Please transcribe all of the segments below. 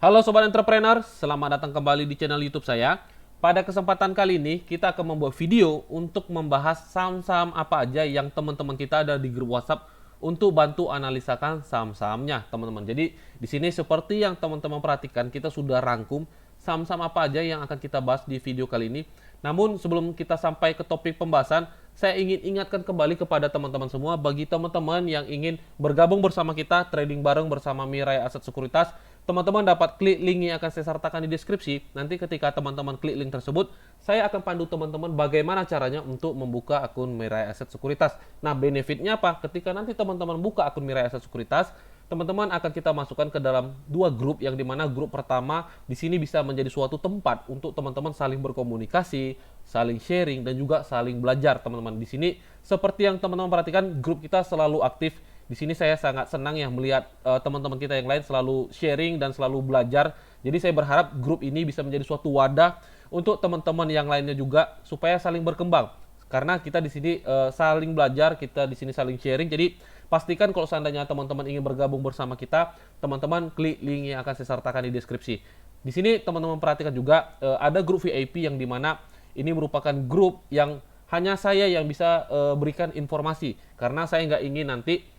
Halo Sobat Entrepreneur, selamat datang kembali di channel YouTube saya. Pada kesempatan kali ini, kita akan membuat video untuk membahas saham-saham apa aja yang teman-teman kita ada di grup WhatsApp untuk bantu analisakan saham-sahamnya, teman-teman. Jadi, di sini seperti yang teman-teman perhatikan, kita sudah rangkum saham-saham apa aja yang akan kita bahas di video kali ini. Namun, sebelum kita sampai ke topik pembahasan, saya ingin ingatkan kembali kepada teman-teman semua, bagi teman-teman yang ingin bergabung bersama kita, trading bareng bersama Mirai Aset Sekuritas, teman-teman dapat klik link yang akan saya sertakan di deskripsi. Nanti ketika teman-teman klik link tersebut, saya akan pandu teman-teman bagaimana caranya untuk membuka akun Mirai Aset Sekuritas. Nah, benefitnya apa? Ketika nanti teman-teman buka akun Mirai Aset Sekuritas, teman-teman akan kita masukkan ke dalam dua grup, yang dimana grup pertama di sini bisa menjadi suatu tempat untuk teman-teman saling berkomunikasi, saling sharing, dan juga saling belajar, teman-teman. Di sini seperti yang teman-teman perhatikan, grup kita selalu aktif. Di sini saya sangat senang ya melihat teman-teman kita yang lain selalu sharing dan selalu belajar. Jadi saya berharap grup ini bisa menjadi suatu wadah untuk teman-teman yang lainnya juga supaya saling berkembang. Karena kita di sini saling belajar, kita di sini saling sharing. Jadi pastikan kalau seandainya teman-teman ingin bergabung bersama kita, teman-teman klik link yang akan saya sertakan di deskripsi. Di sini teman-teman perhatikan juga ada grup VIP yang dimana ini merupakan grup yang hanya saya yang bisa berikan informasi. Karena saya nggak ingin nanti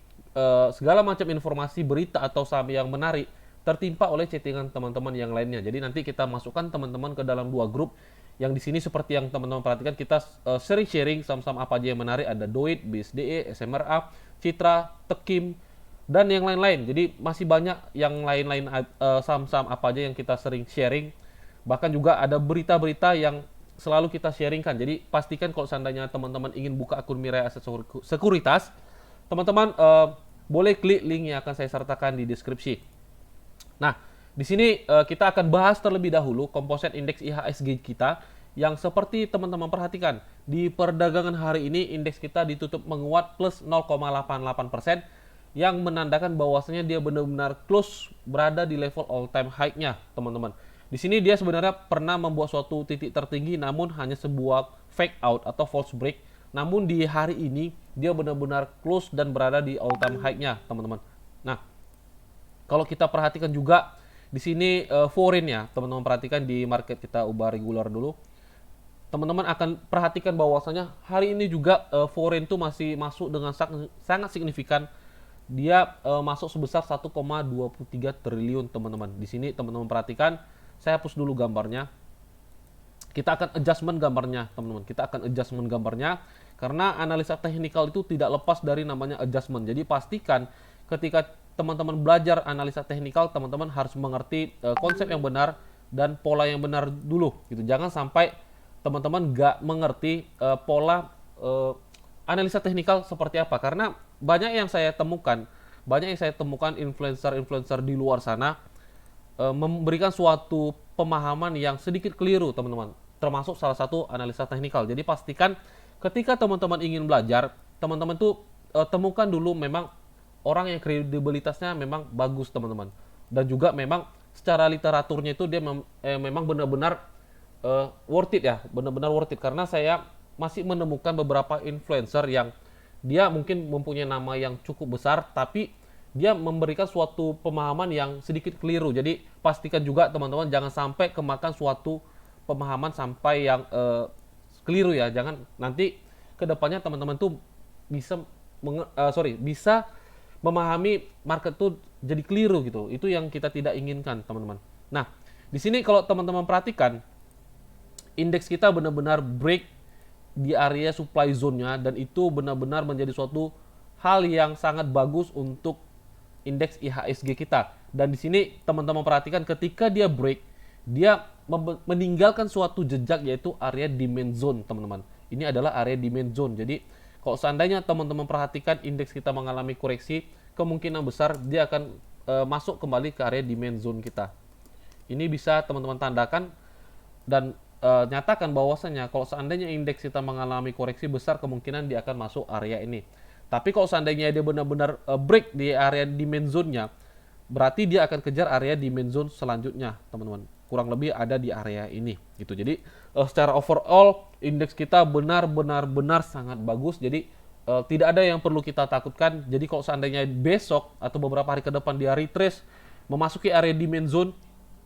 segala macam informasi, berita atau saham yang menarik tertimpa oleh chattingan teman-teman yang lainnya. Jadi nanti kita masukkan teman-teman ke dalam dua grup yang di sini seperti yang teman-teman perhatikan, kita sering sharing saham-saham apa aja yang menarik, ada Doit, BSDE, SMRA, Citra, Tekim, dan yang lain-lain. Jadi masih banyak yang lain-lain saham-saham apa aja yang kita sering sharing. Bahkan juga ada berita-berita yang selalu kita sharingkan. Jadi pastikan kalau seandainya teman-teman ingin buka akun Mirai Aset Sekuritas, teman-teman boleh klik link yang akan saya sertakan di deskripsi. Nah, di sini kita akan bahas terlebih dahulu komposit indeks IHSG kita yang seperti teman-teman perhatikan. Di perdagangan hari ini indeks kita ditutup menguat plus 0,88% yang menandakan bahwasanya dia benar-benar close berada di level all time high-nya, teman-teman. Di sini dia sebenarnya pernah membuat suatu titik tertinggi namun hanya sebuah fake out atau false break. Namun di hari ini dia benar-benar close dan berada di all time high-nya, teman-teman. Nah, kalau kita perhatikan juga di sini foreign ya, teman-teman perhatikan di market kita ubah regular dulu. Teman-teman akan perhatikan bahwasanya hari ini juga foreign itu masih masuk dengan sangat signifikan. Dia masuk sebesar 1,23 triliun, teman-teman. Di sini teman-teman perhatikan, saya hapus dulu gambarnya. Kita akan adjustment gambarnya, teman-teman. Kita akan adjustment gambarnya karena analisa teknikal itu tidak lepas dari namanya adjustment. Jadi pastikan ketika teman-teman belajar analisa teknikal, teman-teman harus mengerti konsep yang benar dan pola yang benar dulu gitu. Jangan sampai teman-teman nggak mengerti pola analisa teknikal seperti apa, karena banyak yang saya temukan influencer-influencer di luar sana memberikan suatu pemahaman yang sedikit keliru, teman-teman, termasuk salah satu analisa teknikal. Jadi pastikan ketika teman-teman ingin belajar, teman-teman tuh temukan dulu memang orang yang kredibilitasnya memang bagus, teman-teman, dan juga memang secara literaturnya itu dia memang benar-benar worth it ya, benar-benar worth it. Karena saya masih menemukan beberapa influencer yang dia mungkin mempunyai nama yang cukup besar, tapi dia memberikan suatu pemahaman yang sedikit keliru. Jadi pastikan juga teman-teman jangan sampai kemakan suatu pemahaman sampai yang keliru ya. Jangan nanti kedepannya teman-teman tuh bisa bisa memahami market tuh jadi keliru gitu. Itu yang kita tidak inginkan, teman-teman. Nah, di sini kalau teman-teman perhatikan, indeks kita benar-benar break di area supply zone-nya, dan itu benar-benar menjadi suatu hal yang sangat bagus untuk indeks IHSG kita. Dan di sini teman-teman perhatikan ketika dia break, dia meninggalkan suatu jejak yaitu area demand zone, teman-teman. Ini adalah area demand zone. Jadi kalau seandainya teman-teman perhatikan indeks kita mengalami koreksi, kemungkinan besar dia akan masuk kembali ke area demand zone kita. Ini bisa teman-teman tandakan dan nyatakan bahwasanya kalau seandainya indeks kita mengalami koreksi, besar kemungkinan dia akan masuk area ini. Tapi kalau seandainya dia benar-benar break di area demand zone-nya, berarti dia akan kejar area demand zone selanjutnya, teman-teman. Kurang lebih ada di area ini gitu. Jadi secara overall indeks kita benar-benar sangat bagus. Jadi tidak ada yang perlu kita takutkan. Jadi kalau seandainya besok atau beberapa hari ke depan dia retrace memasuki area demand zone,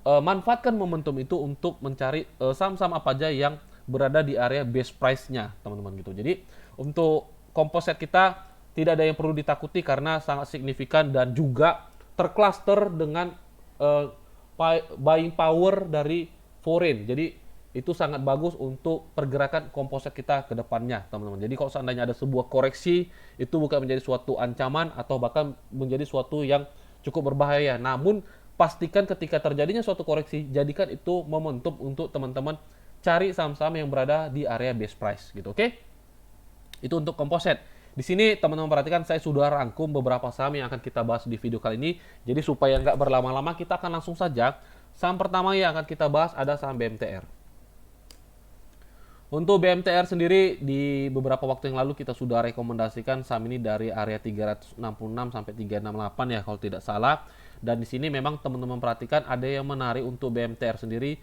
manfaatkan momentum itu untuk mencari saham-saham apa aja yang berada di area base price-nya, teman-teman gitu. Jadi untuk komposit kita tidak ada yang perlu ditakuti karena sangat signifikan dan juga tercluster dengan eh, buying power dari foreign. Jadi itu sangat bagus untuk pergerakan komposit kita ke depannya, teman-teman. Jadi kalau seandainya ada sebuah koreksi, itu bukan menjadi suatu ancaman atau bahkan menjadi suatu yang cukup berbahaya. Namun pastikan ketika terjadinya suatu koreksi, jadikan itu momentum untuk teman-teman cari saham-saham yang berada di area base price gitu, oke? Itu untuk komposit. Di sini teman-teman perhatikan saya sudah rangkum beberapa saham yang akan kita bahas di video kali ini. Jadi supaya nggak berlama-lama kita akan langsung saja. Saham pertama yang akan kita bahas ada saham BMTR. Untuk BMTR sendiri di beberapa waktu yang lalu kita sudah rekomendasikan saham ini dari area 366 sampai 368 ya kalau tidak salah. Dan di sini memang teman-teman perhatikan ada yang menarik untuk BMTR sendiri.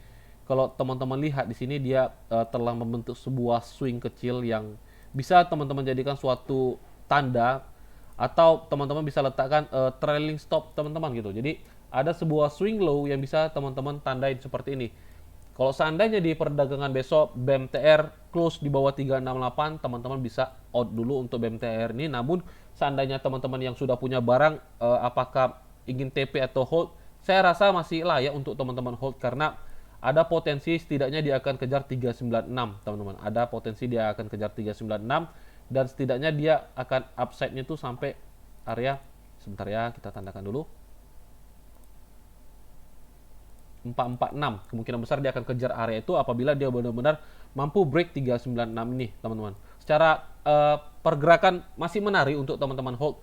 Kalau teman-teman lihat di sini dia telah membentuk sebuah swing kecil yang bisa teman-teman jadikan suatu tanda atau teman-teman bisa letakkan trailing stop teman-teman gitu. Jadi ada sebuah swing low yang bisa teman-teman tandain seperti ini. Kalau seandainya di perdagangan besok BMTR close di bawah 368, teman-teman bisa out dulu untuk BMTR ini. Namun seandainya teman-teman yang sudah punya barang apakah ingin TP atau hold, saya rasa masih layak untuk teman-teman hold karena ada potensi setidaknya dia akan kejar 396, teman-teman. Ada potensi dia akan kejar 396 dan setidaknya dia akan upside-nya itu sampai area, sebentar ya, kita tandakan dulu. 446, kemungkinan besar dia akan kejar area itu apabila dia benar-benar mampu break 396 ini, teman-teman. Secara pergerakan masih menarik untuk teman-teman hold.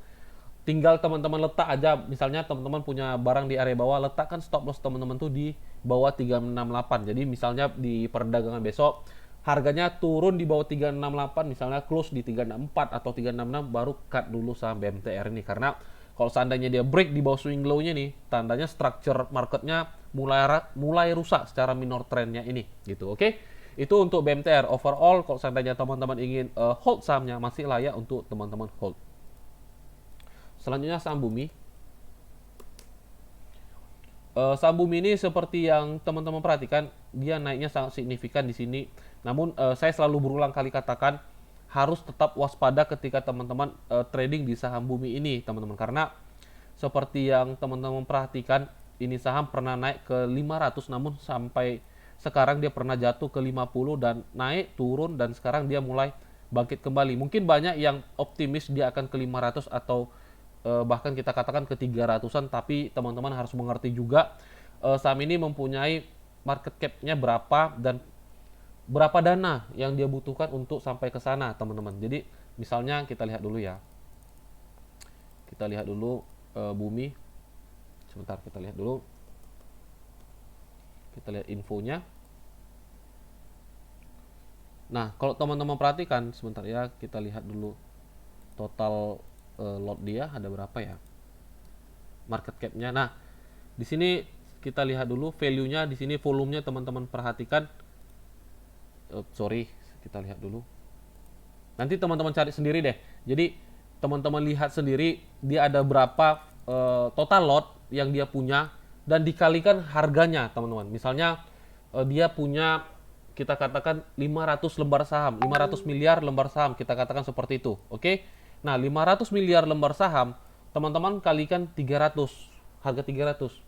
Tinggal teman-teman letak aja, misalnya teman-teman punya barang di area bawah, letakkan stop loss teman-teman tuh di bawah 368. Jadi misalnya di perdagangan besok harganya turun di bawah 368, misalnya close di 364 atau 366, baru cut dulu saham BMTR ini karena kalau seandainya dia break di bawah swing low-nya nih, tandanya structure marketnya mulai rusak secara minor trendnya ini, gitu. Oke, itu untuk BMTR. Overall, kalau seandainya teman-teman ingin hold sahamnya, masih layak untuk teman-teman hold. Selanjutnya saham Bumi. Saham Bumi ini seperti yang teman-teman perhatikan, dia naiknya sangat signifikan di sini. Namun saya selalu berulang kali katakan harus tetap waspada ketika teman-teman trading di saham Bumi ini, teman-teman, karena seperti yang teman-teman perhatikan, ini saham pernah naik ke 500 namun sampai sekarang dia pernah jatuh ke 50 dan naik turun dan sekarang dia mulai bangkit kembali. Mungkin banyak yang optimis dia akan ke 500 atau bahkan kita katakan ke 300-an, tapi teman-teman harus mengerti juga saham ini mempunyai market cap-nya berapa dan berapa dana yang dia butuhkan untuk sampai ke sana, teman-teman. Jadi misalnya kita lihat dulu ya. Kita lihat dulu Bumi. Sebentar, kita lihat dulu. Kita lihat infonya. Nah, kalau teman-teman perhatikan, sebentar ya, kita lihat dulu total lot dia ada berapa ya? Market cap-nya. Nah, di sini kita lihat dulu value-nya, di sini volumenya teman-teman perhatikan. Sorry, kita lihat dulu. Nanti teman-teman cari sendiri deh. Jadi teman-teman lihat sendiri dia ada berapa total lot yang dia punya dan dikalikan harganya, teman-teman. Misalnya dia punya, kita katakan 500 lembar saham, 500 miliar lembar saham, kita katakan seperti itu. Oke. Nah, 500 miliar lembar saham, teman-teman kalikan 300, harga 300.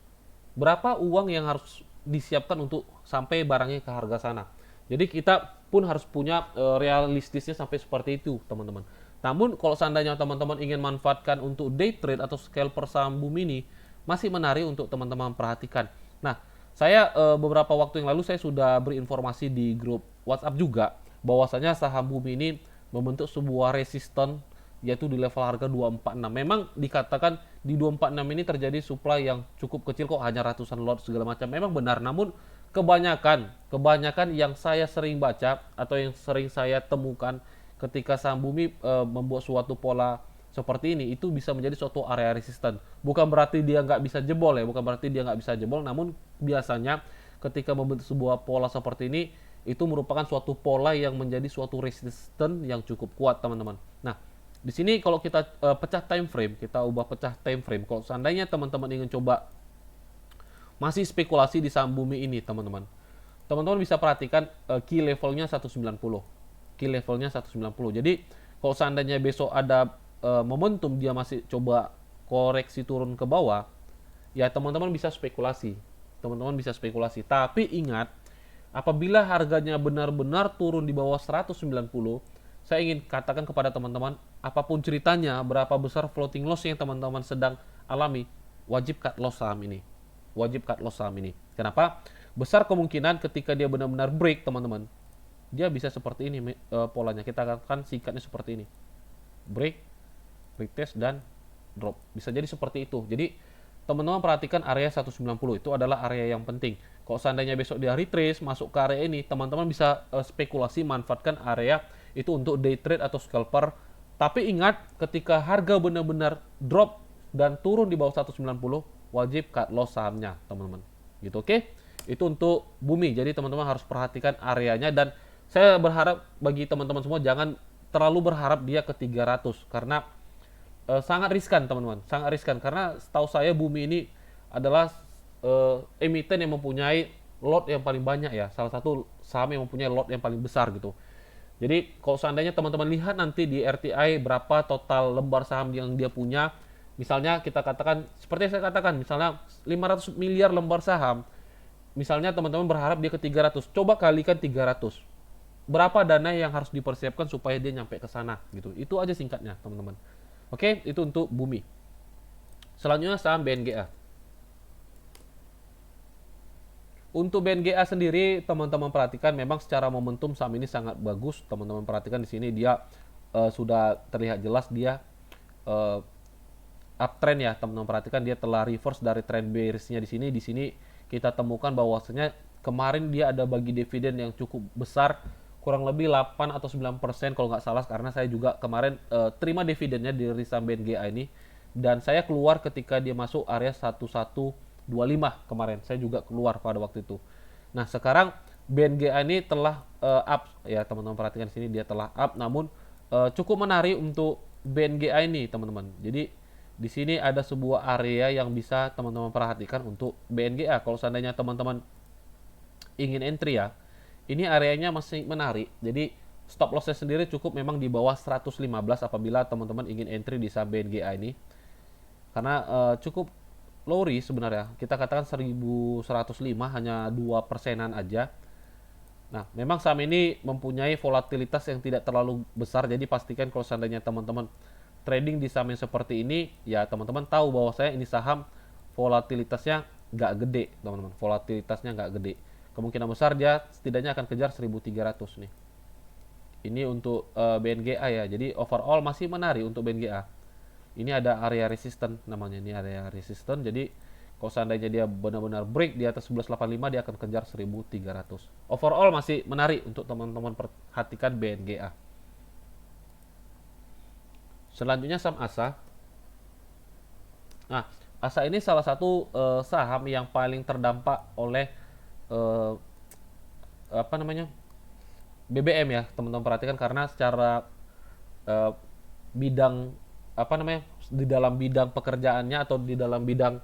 Berapa uang yang harus disiapkan untuk sampai barangnya ke harga sana? Jadi kita pun harus punya realistisnya sampai seperti itu, teman-teman. Namun kalau seandainya teman-teman ingin manfaatkan untuk day trade atau scalper saham Bumi ini, masih menarik untuk teman-teman perhatikan. Nah, saya beberapa waktu yang lalu saya sudah berinformasi di grup WhatsApp juga bahwasanya saham Bumi ini membentuk sebuah resisten yaitu di level harga 246. Memang dikatakan di 246 ini terjadi supply yang cukup kecil kok, hanya ratusan lot segala macam. Memang benar, namun kebanyakan yang saya sering baca atau yang sering saya temukan ketika saham Bumi membuat suatu pola seperti ini, itu bisa menjadi suatu area resisten. Bukan berarti dia nggak bisa jebol ya, bukan berarti dia nggak bisa jebol, namun biasanya ketika membentuk sebuah pola seperti ini, itu merupakan suatu pola yang menjadi suatu resisten yang cukup kuat, teman-teman. Nah, di sini kalau kita pecah time frame, kita ubah pecah time frame. Kalau seandainya teman-teman ingin coba masih spekulasi di saham bumi ini, teman-teman. Teman-teman bisa perhatikan key levelnya 190. Key levelnya 190. Jadi kalau seandainya besok ada momentum dia masih coba koreksi turun ke bawah, ya teman-teman bisa spekulasi. Teman-teman bisa spekulasi. Tapi ingat, apabila harganya benar-benar turun di bawah 190, saya ingin katakan kepada teman-teman, apapun ceritanya, berapa besar floating loss yang teman-teman sedang alami, wajib cut loss saham ini. Wajib cut loss saham ini. Kenapa? Besar kemungkinan ketika dia benar-benar break, teman-teman, dia bisa seperti ini polanya. Kita katakan singkatnya seperti ini. Break, retest, dan drop. Bisa jadi seperti itu. Jadi teman-teman perhatikan area 190 itu adalah area yang penting. Kalau seandainya besok dia retrace masuk ke area ini, teman-teman bisa spekulasi manfaatkan area itu untuk day trade atau scalper. Tapi ingat, ketika harga benar-benar drop dan turun di bawah 190, wajib cut loss sahamnya, teman-teman. Gitu, oke? Itu untuk bumi. Jadi teman-teman harus perhatikan areanya, dan saya berharap bagi teman-teman semua jangan terlalu berharap dia ke 300 karena sangat riskan, teman-teman, sangat riskan, karena setahu saya bumi ini adalah emiten yang mempunyai lot yang paling banyak ya, salah satu saham yang mempunyai lot yang paling besar gitu. Jadi kalau seandainya teman-teman lihat nanti di RTI berapa total lembar saham yang dia punya, misalnya kita katakan seperti yang saya katakan, misalnya 500 miliar lembar saham, misalnya teman-teman berharap dia ke 300, coba kalikan 300, berapa dana yang harus dipersiapkan supaya dia nyampe ke sana gitu. Itu aja singkatnya, teman-teman. Oke, itu untuk bumi. Selanjutnya saham BNGA. Untuk BNGA sendiri, teman-teman perhatikan memang secara momentum saham ini sangat bagus. Teman-teman perhatikan di sini dia sudah terlihat jelas dia uptrend ya. Teman-teman perhatikan dia telah reverse dari trend bearish-nya di sini. Di sini kita temukan bahwasanya kemarin dia ada bagi dividen yang cukup besar, kurang lebih 8 atau 9% kalau nggak salah, karena saya juga kemarin terima dividennya dari saham BNGA ini, dan saya keluar ketika dia masuk area 1125 kemarin. Saya juga keluar pada waktu itu. Nah, sekarang BNGA ini telah up ya, teman-teman perhatikan sini dia telah up, namun cukup menarik untuk BNGA ini, teman-teman. Jadi di sini ada sebuah area yang bisa teman-teman perhatikan untuk BNGA. Kalau seandainya teman-teman ingin entry ya, ini areanya masih menarik. Jadi stop lossnya sendiri cukup memang di bawah 115 apabila teman-teman ingin entry di saham BNGA ini. Karena cukup low risk sebenarnya. Kita katakan 1105, hanya 2%-an aja. Nah, memang saham ini mempunyai volatilitas yang tidak terlalu besar. Jadi pastikan kalau seandainya teman-teman trading di saham yang seperti ini, ya teman-teman tahu bahwa saya ini saham volatilitasnya nggak gede, teman-teman. Volatilitasnya nggak gede. Kemungkinan besar dia setidaknya akan kejar 1300 nih. Ini untuk BNGA ya. Jadi overall masih menarik untuk BNGA. Ini ada area resisten namanya, ini area resisten. Jadi kalau seandainya dia benar-benar break di atas 1185, dia akan kejar 1300. Overall masih menarik untuk teman-teman perhatikan BNGA. Selanjutnya saham ASA. Nah, ASA ini salah satu saham yang paling terdampak oleh apa namanya, BBM ya, teman-teman perhatikan, karena secara bidang apa namanya, di dalam bidang pekerjaannya atau di dalam bidang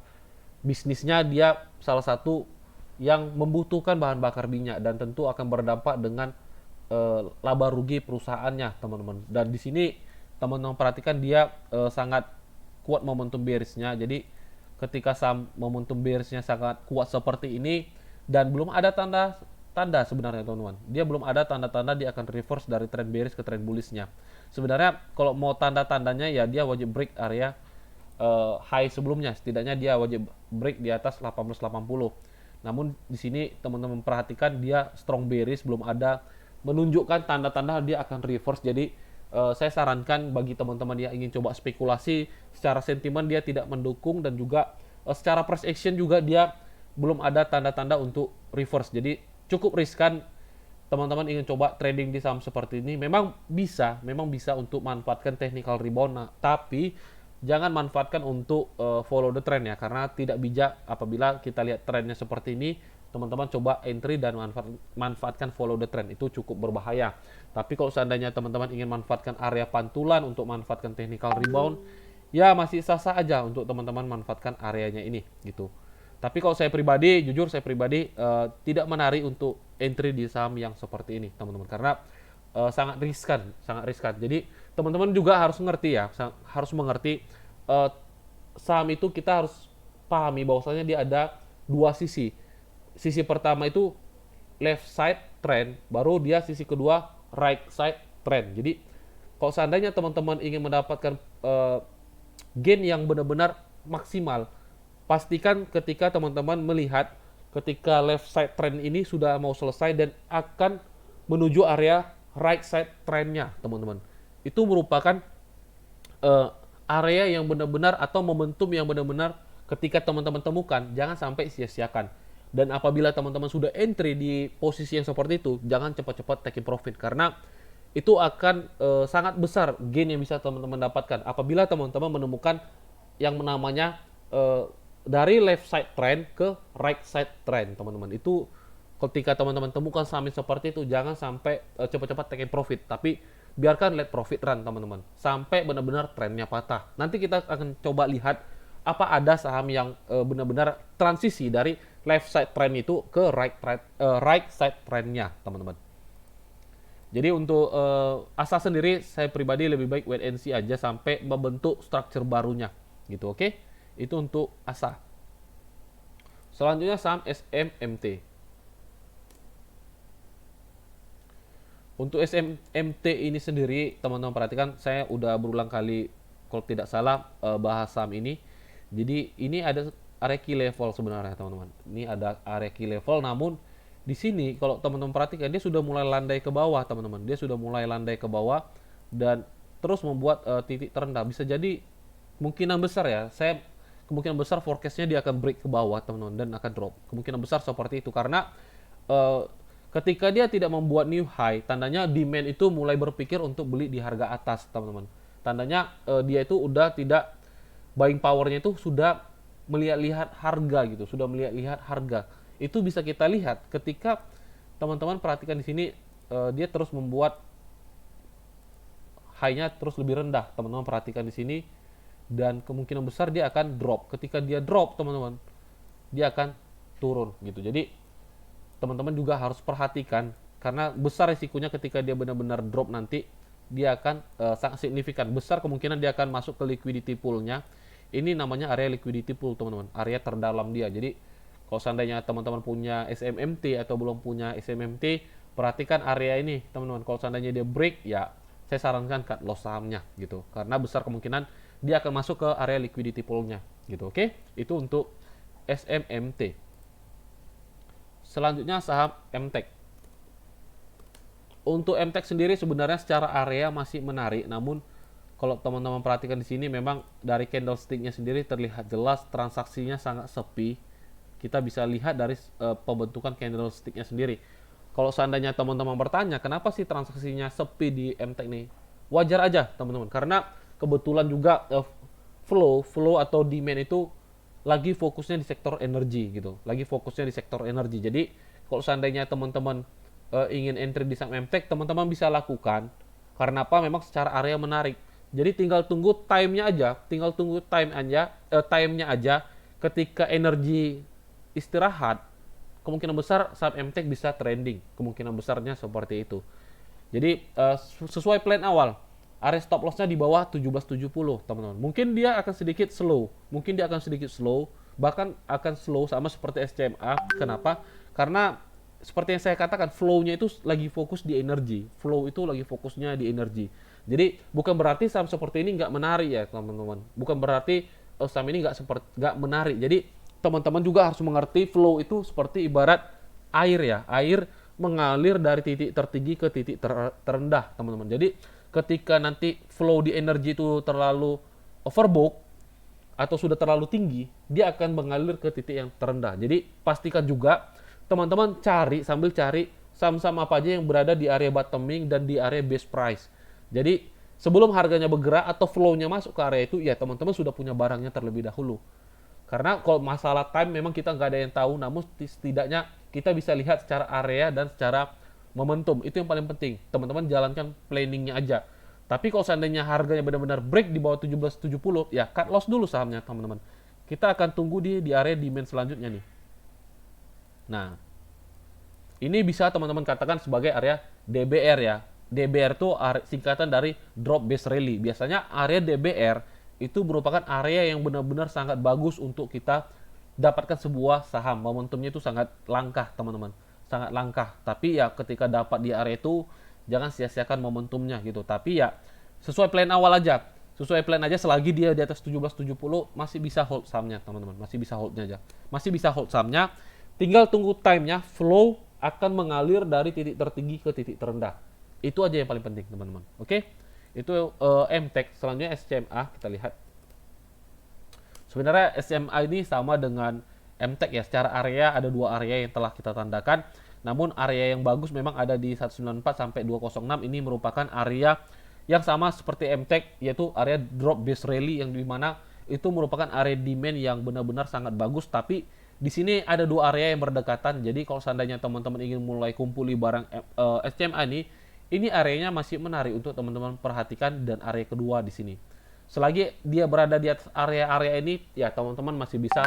bisnisnya dia salah satu yang membutuhkan bahan bakar minyak, dan tentu akan berdampak dengan laba rugi perusahaannya, teman-teman. Dan di sini teman-teman perhatikan dia sangat kuat momentum bearish-nya. Jadi ketika saham momentum bearish-nya sangat kuat seperti ini, dan belum ada tanda sebenarnya, teman-teman. Dia belum ada tanda-tanda dia akan reverse dari trend bearish ke trend bullish-nya. Sebenarnya kalau mau tanda-tandanya ya dia wajib break area high sebelumnya. Setidaknya dia wajib break di atas 1880. Namun di sini teman-teman perhatikan dia strong bearish, belum ada menunjukkan tanda-tanda dia akan reverse. Jadi saya sarankan bagi teman-teman yang ingin coba spekulasi, secara sentimen dia tidak mendukung, dan juga secara price action juga dia belum ada tanda-tanda untuk reverse. Jadi cukup riskan teman-teman ingin coba trading di saham seperti ini. Memang bisa untuk manfaatkan technical rebound, tapi jangan manfaatkan untuk follow the trend ya, karena tidak bijak apabila kita lihat trennya seperti ini. Teman-teman coba entry dan manfaatkan follow the trend, itu cukup berbahaya. Tapi kalau seandainya teman-teman ingin manfaatkan area pantulan untuk manfaatkan technical rebound, ya masih sah-sah aja untuk teman-teman manfaatkan areanya ini gitu. Tapi kalau saya pribadi, jujur saya pribadi tidak menarik untuk entry di saham yang seperti ini, teman-teman, karena sangat riskan, sangat riskan. Jadi teman-teman juga harus mengerti ya, harus mengerti eh, saham itu kita harus pahami bahwasanya dia ada dua sisi. Sisi pertama itu left side trend, baru dia sisi kedua right side trend. Jadi kalau seandainya teman-teman ingin mendapatkan gain yang benar-benar maksimal, pastikan ketika teman-teman melihat ketika left side trend ini sudah mau selesai dan akan menuju area right side trendnya, teman-teman. Itu merupakan eh, area yang benar-benar atau momentum yang benar-benar ketika teman-teman temukan, jangan sampai sia-siakan. Dan apabila teman-teman sudah entry di posisi yang seperti itu, jangan cepat-cepat taking profit karena itu akan sangat besar gain yang bisa teman-teman dapatkan apabila teman-teman menemukan yang namanya dari left side trend ke right side trend, teman-teman. Itu ketika teman-teman temukan saham seperti itu, jangan sampai cepat-cepat taking profit, tapi biarkan let profit run, teman-teman, sampai benar-benar trennya patah. Nanti kita akan coba lihat apa ada saham yang benar-benar transisi dari left side trend itu ke right side trendnya, teman-teman. Jadi untuk ASA sendiri, saya pribadi lebih baik wait and see aja sampai membentuk structure barunya, gitu, oke? Itu untuk ASA. Selanjutnya saham SMMT. Untuk SMMT ini sendiri, teman-teman perhatikan, saya udah berulang kali kalau tidak salah bahas saham ini. Jadi ini ada area key level sebenarnya, teman-teman. Ini ada area key level, namun di sini kalau teman-teman perhatikan dia sudah mulai landai ke bawah, teman-teman. Dia sudah mulai landai ke bawah dan terus membuat titik terendah. Bisa jadi kemungkinan besar ya, kemungkinan besar forecastnya dia akan break ke bawah, teman-teman, dan akan drop. Kemungkinan besar seperti itu karena ketika dia tidak membuat new high, tandanya demand itu mulai berpikir untuk beli di harga atas, teman-teman. Tandanya dia itu udah tidak, buying powernya itu sudah melihat-lihat harga gitu, sudah melihat-lihat harga. Itu bisa kita lihat ketika teman-teman perhatikan di sini dia terus membuat high-nya terus lebih rendah, teman-teman perhatikan di sini, dan kemungkinan besar dia akan drop. Ketika dia drop, teman-teman, dia akan turun gitu. Jadi teman-teman juga harus perhatikan karena besar risikonya ketika dia benar-benar drop nanti dia akan sangat signifikan. Besar kemungkinan dia akan masuk ke liquidity pool-nya. Ini namanya area liquidity pool, teman-teman, area terdalam dia. Jadi kalau seandainya teman-teman punya SMMT atau belum punya SMMT, perhatikan area ini, teman-teman. Kalau seandainya dia break, ya saya sarankan cut loss sahamnya gitu. Karena besar kemungkinan dia akan masuk ke area liquidity pool-nya gitu. Oke? Itu untuk SMMT. Selanjutnya saham MTEK. Untuk MTEK sendiri sebenarnya secara area masih menarik, namun kalau teman-teman perhatikan di sini memang dari candlestick-nya sendiri terlihat jelas transaksinya sangat sepi. Kita bisa lihat dari pembentukan candlestick-nya sendiri. Kalau seandainya teman-teman bertanya, kenapa sih transaksinya sepi di MTEK nih? Wajar aja, teman-teman, karena kebetulan juga flow atau demand itu lagi fokusnya di sektor energi gitu. Lagi fokusnya di sektor energi. Jadi, kalau seandainya teman-teman ingin entry di saham MTEK, teman-teman bisa lakukan. Karena apa? Memang secara area menarik. Jadi tinggal tunggu time-nya aja, time-nya aja ketika energi istirahat, kemungkinan besar saham MTEK bisa trending, kemungkinan besarnya seperti itu. Jadi sesuai plan awal, area stop loss-nya di bawah 1770, teman-teman. Mungkin dia akan sedikit slow, bahkan akan slow sama seperti SCMA. Kenapa? Karena seperti yang saya katakan, flow-nya itu lagi fokus di energi. Flow itu lagi fokusnya di energi. Jadi bukan berarti saham seperti ini nggak menarik ya, teman-teman. Bukan berarti saham ini nggak menarik. Jadi teman-teman juga harus mengerti flow itu seperti ibarat air ya. Air mengalir dari titik tertinggi ke titik terendah, teman-teman. Jadi ketika nanti flow di energi itu terlalu overbook atau sudah terlalu tinggi, dia akan mengalir ke titik yang terendah. Jadi pastikan juga teman-teman sambil cari saham-saham apa aja yang berada di area bottoming dan di area base price. Jadi sebelum harganya bergerak atau flow-nya masuk ke area itu, ya teman-teman sudah punya barangnya terlebih dahulu. Karena kalau masalah time memang kita nggak ada yang tahu, namun setidaknya kita bisa lihat secara area dan secara momentum. Itu yang paling penting. Teman-teman jalankan planningnya aja. Tapi kalau seandainya harganya benar-benar break di bawah 1770, ya cut loss dulu sahamnya, teman-teman. kita akan tunggu di area demand selanjutnya nih. Nah, ini bisa teman-teman katakan sebagai area DBR ya. DBR itu singkatan dari drop base rally. Biasanya area DBR itu merupakan area yang benar-benar sangat bagus untuk kita dapatkan sebuah saham. Momentumnya itu sangat langka, teman-teman. Sangat langka. Tapi ya ketika dapat di area itu jangan sia-siakan momentumnya gitu. Tapi ya sesuai plan awal aja. Sesuai plan aja selagi dia di atas 1770 masih bisa hold sahamnya, teman-teman. Masih bisa holdnya aja. Masih bisa hold sahamnya. Tinggal tunggu time-nya, flow akan mengalir dari titik tertinggi ke titik terendah. Itu aja yang paling penting, teman-teman. Oke? Itu MTech. Selanjutnya SCMA, kita lihat. Sebenarnya SCMA ini sama dengan MTech ya. Secara area ada dua area yang telah kita tandakan. Namun area yang bagus memang ada di 194 sampai 206. Ini merupakan area yang sama seperti MTech, yaitu area drop base rally yang dimana itu merupakan area demand yang benar-benar sangat bagus. Tapi di sini ada dua area yang berdekatan. Jadi kalau seandainya teman-teman ingin mulai kumpuli barang SCMA ini areanya masih menarik untuk teman-teman perhatikan, dan area kedua di sini. Selagi dia berada di atas area-area ini, ya teman-teman masih bisa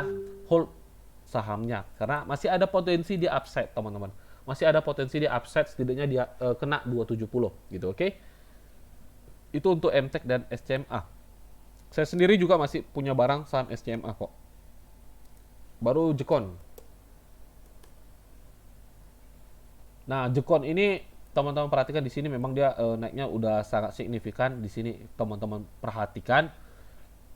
hold sahamnya karena masih ada potensi di upside, teman-teman. Masih ada potensi di upside, setidaknya dia kena 270 gitu, oke? Itu untuk MTech dan SCMA. Saya sendiri juga masih punya barang saham SCMA kok. Baru Jekon. Nah, Jekon ini teman-teman perhatikan di sini memang dia naiknya udah sangat signifikan. Di sini teman-teman perhatikan.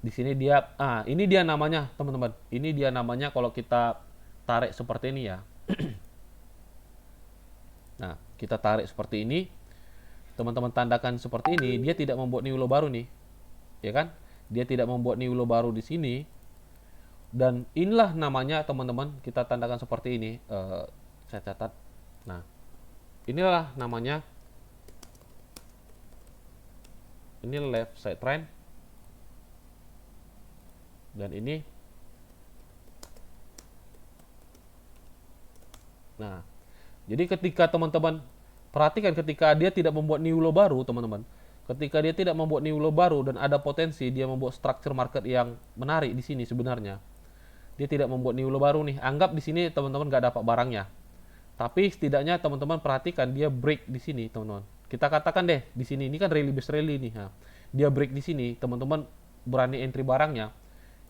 Di sini dia ini dia namanya, teman-teman. Ini dia namanya kalau kita tarik seperti ini ya. Nah, kita tarik seperti ini. Teman-teman tandakan seperti ini, dia tidak membuat new low baru nih. Ya kan? Dia tidak membuat new low baru di sini. Dan inilah namanya, teman-teman, kita tandakan seperti ini. Saya catat. Nah, inilah namanya. Ini left side trend. Dan ini. Nah, jadi ketika teman-teman perhatikan, ketika dia tidak membuat new low baru, teman-teman. Ketika dia tidak membuat new low baru dan ada potensi dia membuat structure market yang menarik di sini sebenarnya. Dia tidak membuat new low baru nih. Anggap di sini teman-teman nggak dapat barangnya. Tapi setidaknya teman-teman perhatikan dia break di sini, teman-teman. Kita katakan deh di sini ini kan rally base rally nih. Nah, dia break di sini, teman-teman berani entry barangnya.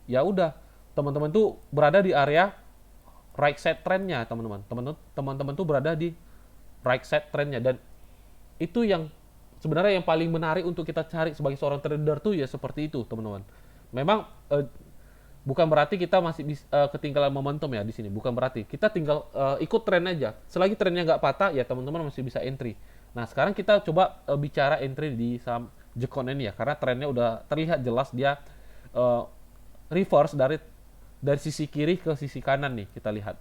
Ya udah, teman-teman tuh berada di area right side trendnya, teman-teman. Teman-teman tuh berada di right side trendnya, dan itu yang sebenarnya yang paling menarik untuk kita cari sebagai seorang trader tuh ya seperti itu, teman-teman. Memang bukan berarti kita masih ketinggalan momentum ya di sini. Bukan berarti kita tinggal ikut tren aja. Selagi trennya nggak patah, ya teman-teman masih bisa entry. Nah, sekarang kita coba bicara entry di saham Jekon ini ya, karena trennya udah terlihat jelas dia reverse dari sisi kiri ke sisi kanan nih, kita lihat.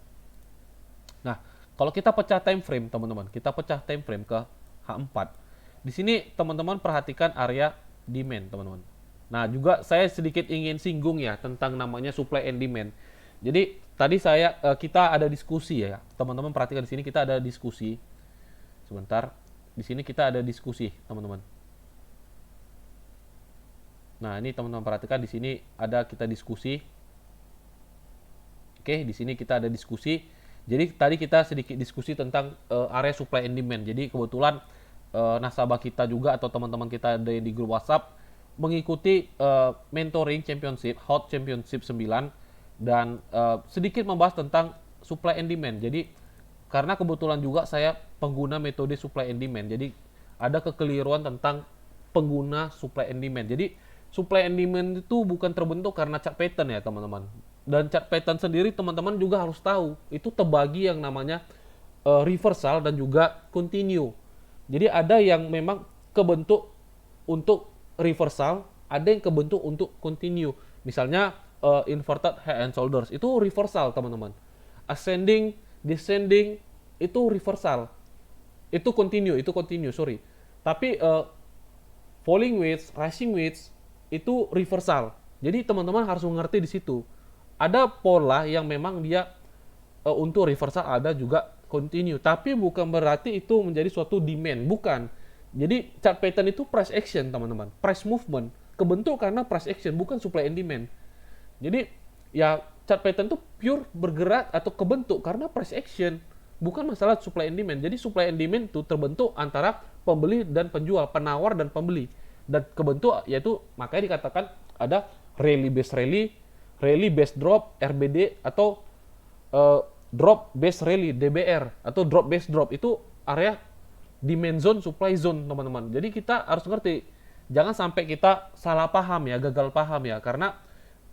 Nah, kalau kita pecah time frame, teman-teman, kita pecah time frame ke H4. Di sini teman-teman perhatikan area demand, teman-teman. Nah, juga saya sedikit ingin singgung ya tentang namanya supply and demand. Jadi tadi kita ada diskusi ya, teman-teman perhatikan di sini kita ada diskusi. Sebentar, di sini kita ada diskusi, teman-teman. Nah, ini teman-teman perhatikan di sini ada kita diskusi. Oke, di sini kita ada diskusi. Jadi tadi kita sedikit diskusi tentang area supply and demand. Jadi kebetulan nasabah kita juga atau teman-teman kita ada di grup WhatsApp mengikuti mentoring championship, hot championship 9, dan sedikit membahas tentang supply and demand. Jadi karena kebetulan juga saya pengguna metode supply and demand. Jadi ada kekeliruan tentang pengguna supply and demand. Jadi supply and demand itu bukan terbentuk karena chart pattern ya, teman-teman. Dan chart pattern sendiri teman-teman juga harus tahu, itu terbagi yang namanya reversal dan juga continue. Jadi ada yang memang kebentuk untuk reversal, ada yang kebentuk untuk continue. Misalnya inverted head and shoulders itu reversal, teman-teman. Ascending, descending itu reversal. Itu continue, sorry. Tapi falling wedge, rising wedge itu reversal. Jadi teman-teman harus mengerti di situ. Ada pola yang memang dia untuk reversal, ada juga continue. Tapi bukan berarti itu menjadi suatu demand, bukan. Jadi chart pattern itu price action, teman-teman. Price movement kebentuk karena price action, bukan supply and demand. Jadi ya chart pattern tuh pure bergerak atau kebentuk karena price action, bukan masalah supply and demand. Jadi supply and demand itu terbentuk antara pembeli dan penjual, penawar dan pembeli, dan kebentuk yaitu makanya dikatakan ada rally based rally, rally based drop RBD, atau drop based rally DBR, atau drop based drop. Itu area demand zone, supply zone, teman-teman. Jadi kita harus ngerti, jangan sampai kita salah paham ya, gagal paham ya, karena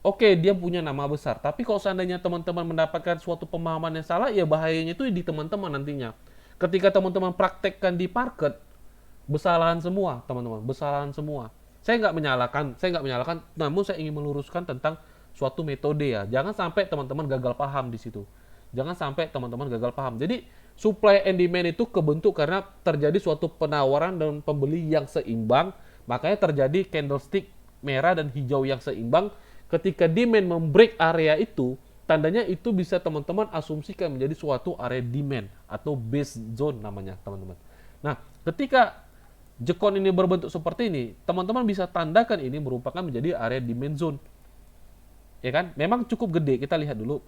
oke, dia punya nama besar, tapi kalau seandainya teman-teman mendapatkan suatu pemahaman yang salah, ya bahayanya itu di teman-teman nantinya. Ketika teman-teman praktekkan di market, kesalahan semua, teman-teman, kesalahan semua. Saya nggak menyalahkan, namun saya ingin meluruskan tentang suatu metode ya. Jangan sampai teman-teman gagal paham di situ. Jangan sampai teman-teman gagal paham. Jadi supply and demand itu kebentuk karena terjadi suatu penawaran dan pembeli yang seimbang, makanya terjadi candlestick merah dan hijau yang seimbang. Ketika demand membreak area itu, tandanya itu bisa teman-teman asumsikan menjadi suatu area demand atau base zone namanya, teman-teman. Nah, ketika jekon ini berbentuk seperti ini, teman-teman bisa tandakan ini merupakan menjadi area demand zone. Ya kan? Memang cukup gede. Kita lihat dulu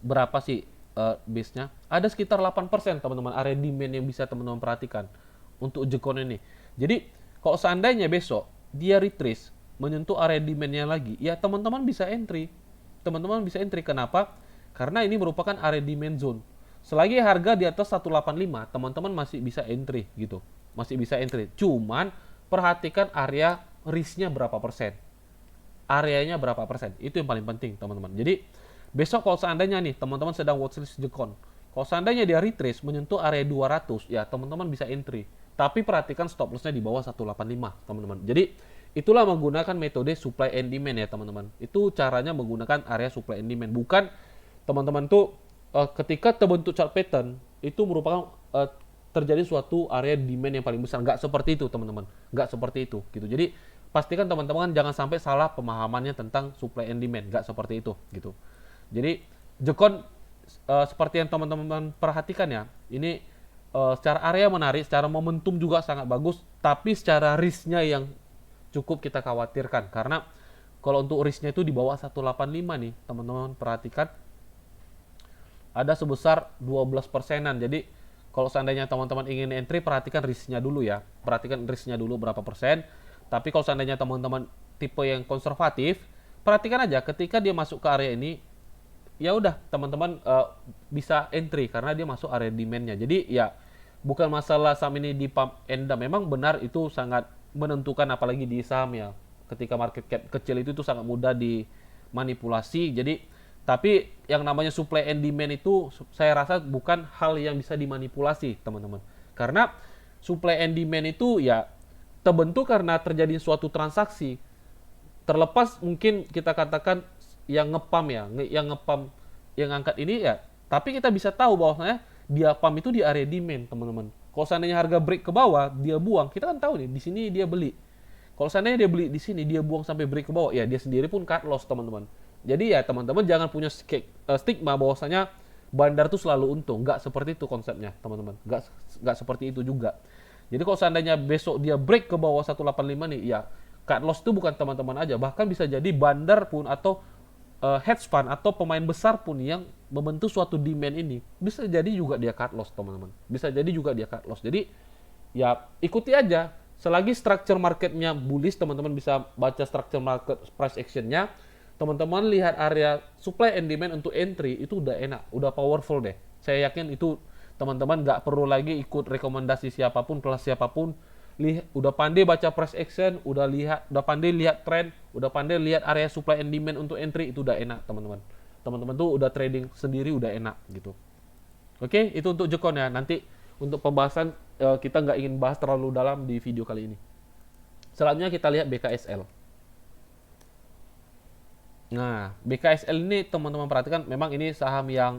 berapa sih base-nya. Ada sekitar 8%, teman-teman, area demand yang bisa teman-teman perhatikan untuk jekon ini. Jadi, kalau seandainya besok dia retrace menyentuh area demand-nya lagi, ya teman-teman bisa entry. Teman-teman bisa entry. Kenapa? Karena ini merupakan area demand zone. Selagi harga di atas 185, teman-teman masih bisa entry gitu. Masih bisa entry. Cuman perhatikan area risk-nya berapa persen. Areanya berapa persen. Itu yang paling penting, teman-teman. Jadi, besok kalau seandainya nih teman-teman sedang watchlist jekon, kalau seandainya dia retrace menyentuh area 200, ya teman-teman bisa entry. Tapi perhatikan stop loss-nya di bawah 185, teman-teman. Jadi, itulah menggunakan metode supply and demand ya, teman-teman. Itu caranya menggunakan area supply and demand. Bukan teman-teman tuh ketika terbentuk chart pattern itu merupakan terjadi suatu area demand yang paling besar. Nggak seperti itu, teman-teman. Nggak seperti itu gitu. Jadi pastikan teman-teman jangan sampai salah pemahamannya tentang supply and demand. Nggak seperti itu gitu. Jadi jekon seperti yang teman-teman perhatikan ya, ini secara area menarik, secara momentum juga sangat bagus, tapi secara risk-nya yang cukup kita khawatirkan. Karena kalau untuk risknya itu di bawah 185 nih, teman-teman perhatikan ada sebesar 12%-an. Jadi kalau seandainya teman-teman ingin entry, perhatikan risknya dulu ya. Perhatikan risknya dulu berapa persen. Tapi kalau seandainya teman-teman tipe yang konservatif, perhatikan aja ketika dia masuk ke area ini, ya udah teman-teman bisa entry karena dia masuk area demand-nya. Jadi ya bukan masalah saham ini di pump and dump. Memang benar itu sangat menentukan, apalagi di saham ya. Ketika market cap kecil itu sangat mudah dimanipulasi. Jadi tapi yang namanya supply and demand itu saya rasa bukan hal yang bisa dimanipulasi, teman-teman. Karena supply and demand itu ya terbentuk karena terjadi suatu transaksi. Terlepas mungkin kita katakan yang ngepam ya, yang angkat ini ya, tapi kita bisa tahu bahwasanya dia pump itu di area demand, teman-teman. Kalau seandainya harga break ke bawah, dia buang, kita kan tahu nih, di sini dia beli. Kalau seandainya dia beli di sini, dia buang sampai break ke bawah, ya dia sendiri pun cut loss, teman-teman. Jadi ya teman-teman jangan punya stigma bahwasanya bandar tuh selalu untung. Nggak seperti itu konsepnya, teman-teman. Nggak seperti itu juga. Jadi kalau seandainya besok dia break ke bawah 185 nih, ya cut loss itu bukan teman-teman aja, bahkan bisa jadi bandar pun atau hedge fund atau pemain besar pun yang membentuk suatu demand ini bisa jadi juga dia cut loss, teman-teman. Bisa jadi juga dia cut loss. Jadi ya ikuti aja. Selagi structure marketnya bullish, teman-teman bisa baca structure market price actionnya. Teman-teman lihat area supply and demand untuk entry itu udah enak, udah powerful deh. Saya yakin itu teman-teman nggak perlu lagi ikut rekomendasi siapapun, kelas siapapun. Udah pandai baca price action, udah pandai lihat trend, udah pandai lihat area supply and demand untuk entry, itu udah enak, teman-teman. Teman-teman tuh udah trading sendiri udah enak gitu. Oke, itu untuk jekon ya. Nanti untuk pembahasan kita nggak ingin bahas terlalu dalam di video kali ini. Selanjutnya kita lihat BKSL. Nah, BKSL ini teman-teman perhatikan, memang ini saham yang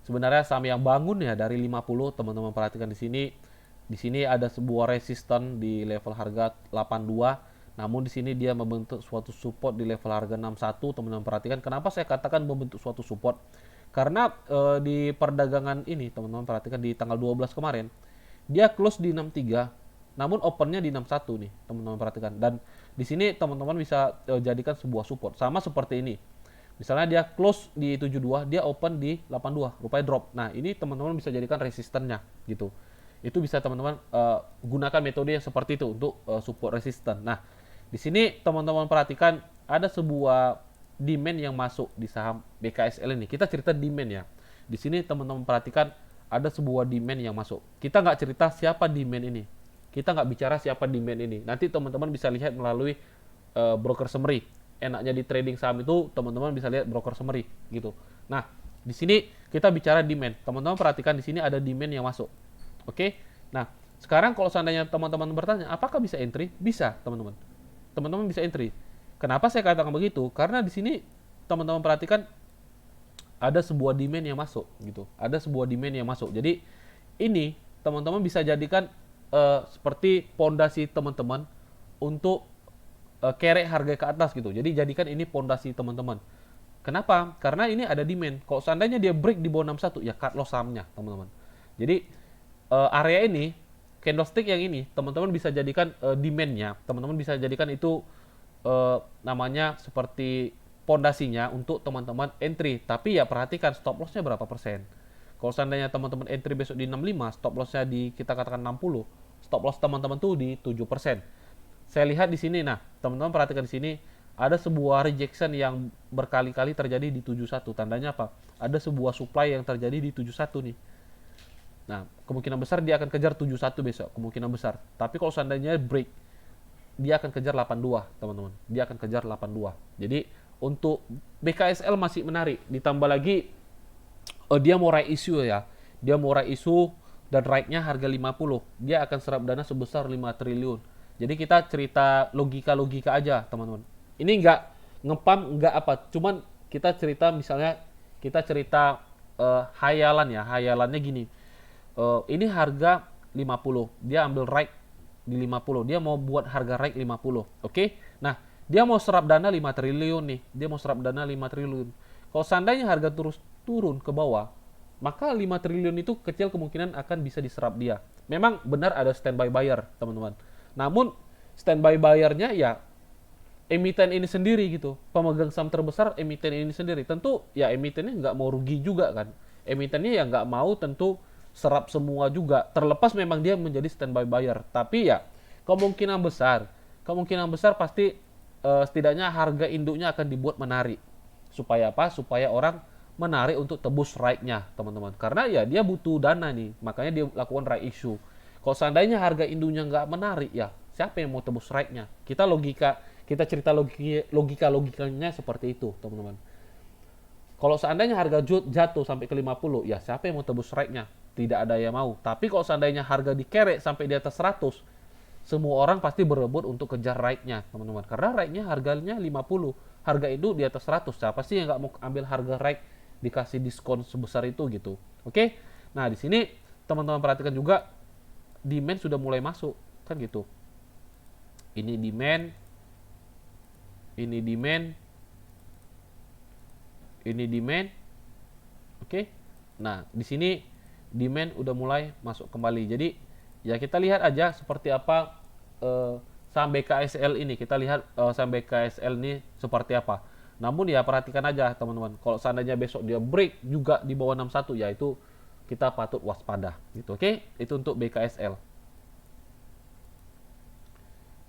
sebenarnya saham yang bangun ya dari 50, teman-teman perhatikan di sini. Di sini ada sebuah resisten di level harga 82, namun di sini dia membentuk suatu support di level harga 61, teman-teman perhatikan. Kenapa saya katakan membentuk suatu support? Karena di perdagangan ini, teman-teman perhatikan di tanggal 12 kemarin, dia close di 63, namun opennya di 61 nih, teman-teman perhatikan. Dan Di sini teman-teman bisa jadikan sebuah support. Sama seperti ini. Misalnya dia close di 72, dia open di 82, rupanya drop. Nah, ini teman-teman bisa jadikan resistennya gitu. Itu bisa teman-teman gunakan metode yang seperti itu untuk support resisten. Nah, di sini teman-teman perhatikan ada sebuah demand yang masuk di saham BKSL ini. Kita cerita demand ya. Di sini teman-teman perhatikan ada sebuah demand yang masuk. Kita nggak cerita siapa demand ini. Kita nggak bicara siapa demand ini. Nanti teman-teman bisa lihat melalui broker summary. Enaknya di trading saham itu teman-teman bisa lihat broker summary gitu. Nah, di sini kita bicara demand. Teman-teman perhatikan di sini ada demand yang masuk. Oke. Nah, sekarang kalau seandainya teman-teman bertanya, apakah bisa entry? Bisa, teman-teman. Teman-teman bisa entry. Kenapa saya katakan begitu? Karena di sini teman-teman perhatikan ada sebuah demand yang masuk gitu. Ada sebuah demand yang masuk. Jadi ini teman-teman bisa jadikan seperti pondasi teman-teman untuk kerek harga ke atas gitu. Jadi jadikan ini pondasi teman-teman. Kenapa? Karena ini ada demand. Kalau seandainya dia break di bawah 61 ya cut loss sahamnya, teman-teman. Jadi area ini candlestick yang ini teman-teman bisa jadikan demand-nya. Teman-teman bisa jadikan itu namanya seperti pondasinya untuk teman-teman entry. Tapi ya perhatikan stop loss-nya berapa persen. Kalau seandainya teman-teman entry besok di 65, stop loss-nya di kita katakan 60, stop loss teman-teman tuh di 7%. Saya lihat di sini, nah teman-teman perhatikan di sini ada sebuah rejection yang berkali-kali terjadi di 71. Tandanya apa? Ada sebuah supply yang terjadi di 71 nih. Nah, kemungkinan besar dia akan kejar 71 besok, kemungkinan besar. Tapi kalau seandainya break, dia akan kejar 82, teman-teman. Dia akan kejar 82. Jadi untuk BKSL masih menarik. Ditambah lagi dia mau raise issue ya. Dia mau raise issue dan rate-nya harga 50. Dia akan serap dana sebesar 5 triliun. Jadi kita cerita logika-logika aja, teman-teman. Ini nggak ngepam, nggak apa. Cuman kita cerita misalnya, kita cerita hayalan ya. Hayalannya gini. Ini harga 50. Dia ambil right di 50. Dia mau buat harga right 50. Oke? Nah, dia mau serap dana 5 triliun nih. Dia mau serap dana 5 triliun. Kalau seandainya harga terus turun ke bawah, maka 5 triliun itu kecil kemungkinan akan bisa diserap dia. Memang benar ada standby buyer, teman-teman. Namun standby buyernya ya emiten ini sendiri gitu. Pemegang saham terbesar emiten ini sendiri. Tentu ya emitennya nggak mau rugi juga kan. Emitennya ya nggak mau tentu serap semua juga. Terlepas memang dia menjadi standby buyer. Tapi ya kemungkinan besar pasti setidaknya harga induknya akan dibuat menarik. Supaya apa? Supaya orang menarik untuk tebus right-nya, teman-teman. Karena ya dia butuh dana nih. Makanya dia lakukan right issue. Kalau seandainya harga induknya nggak menarik, ya siapa yang mau tebus right-nya? Kita cerita logikanya seperti itu, teman-teman. Kalau seandainya harga jatuh sampai ke 50, ya siapa yang mau tebus right-nya? Tidak ada yang mau. Tapi kalau seandainya harga dikerek sampai di atas 100, semua orang pasti berebut untuk kejar right-nya, teman-teman. Karena right-nya harganya 50, harga induk di atas 100. Siapa sih yang nggak mau ambil harga right dikasih diskon sebesar itu gitu? Oke? Nah, di sini teman-teman perhatikan juga demand sudah mulai masuk kan gitu. Ini demand, oke. Nah, di sini demand udah mulai masuk kembali. Jadi ya kita lihat aja seperti apa saham BKSL ini. Kita lihat saham BKSL ini seperti apa. Namun ya perhatikan aja teman-teman. Kalau seandainya besok dia break juga di bawah 61, ya itu kita patut waspada gitu. Oke, itu untuk BKSL.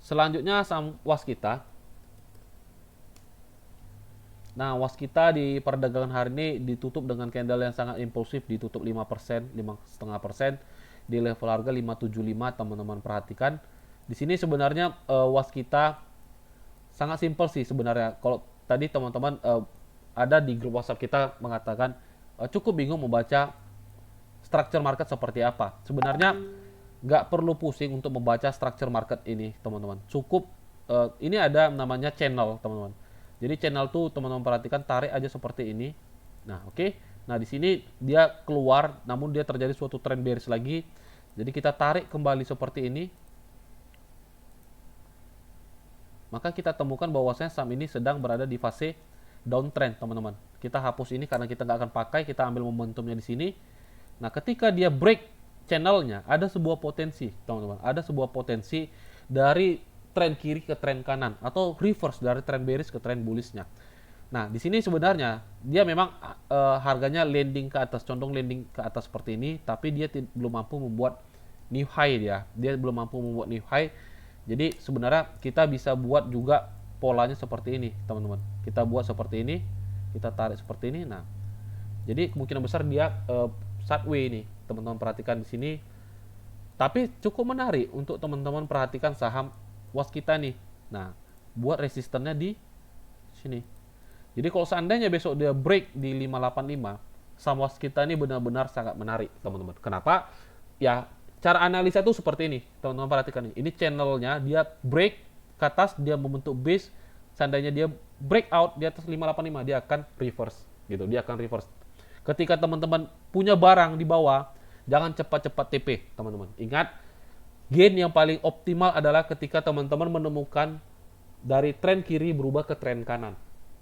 Selanjutnya saham Waskita. Nah, Waskita di perdagangan hari ini ditutup dengan candle yang sangat impulsif, ditutup 5%, 5,5% di level harga 575, teman-teman perhatikan. Di sini sebenarnya Waskita sangat simpel sih sebenarnya. Kalau tadi teman-teman ada di grup WhatsApp kita mengatakan cukup bingung membaca structure market seperti apa. Sebenarnya nggak perlu pusing untuk membaca structure market ini, teman-teman. Cukup ini ada namanya channel, teman-teman. Jadi channel tuh teman-teman perhatikan, tarik aja seperti ini. Nah, oke. Nah, di sini dia keluar, namun dia terjadi suatu trend bearish lagi. Jadi kita tarik kembali seperti ini. Maka kita temukan bahwasanya saham ini sedang berada di fase downtrend, teman-teman. Kita hapus ini karena kita nggak akan pakai, kita ambil momentumnya di sini. Nah, ketika dia break channelnya, ada sebuah potensi, teman-teman. Ada sebuah potensi dari tren kiri ke tren kanan atau reverse dari tren bearish ke tren bullishnya. Nah, di sini sebenarnya dia memang harganya landing ke atas, condong landing ke atas seperti ini, tapi dia belum mampu membuat new high dia. Dia belum mampu membuat new high. Jadi sebenarnya kita bisa buat juga polanya seperti ini, teman-teman. Kita buat seperti ini, kita tarik seperti ini. Nah, jadi kemungkinan besar dia sideways ini, teman-teman perhatikan di sini. Tapi cukup menarik untuk teman-teman perhatikan saham Waskita nih. Nah, buat resistennya di sini. Jadi kalau seandainya besok dia break di 585, saham Waskita ini benar-benar sangat menarik, teman-teman. Kenapa? Ya, cara analisa itu seperti ini, teman-teman perhatikan nih. Ini channelnya, dia break ke atas, dia membentuk base. Seandainya dia breakout di atas 585, dia akan reverse, gitu. Dia akan reverse. Ketika teman-teman punya barang di bawah, jangan cepat-cepat TP, teman-teman. Ingat, gain yang paling optimal adalah ketika teman-teman menemukan dari tren kiri berubah ke tren kanan.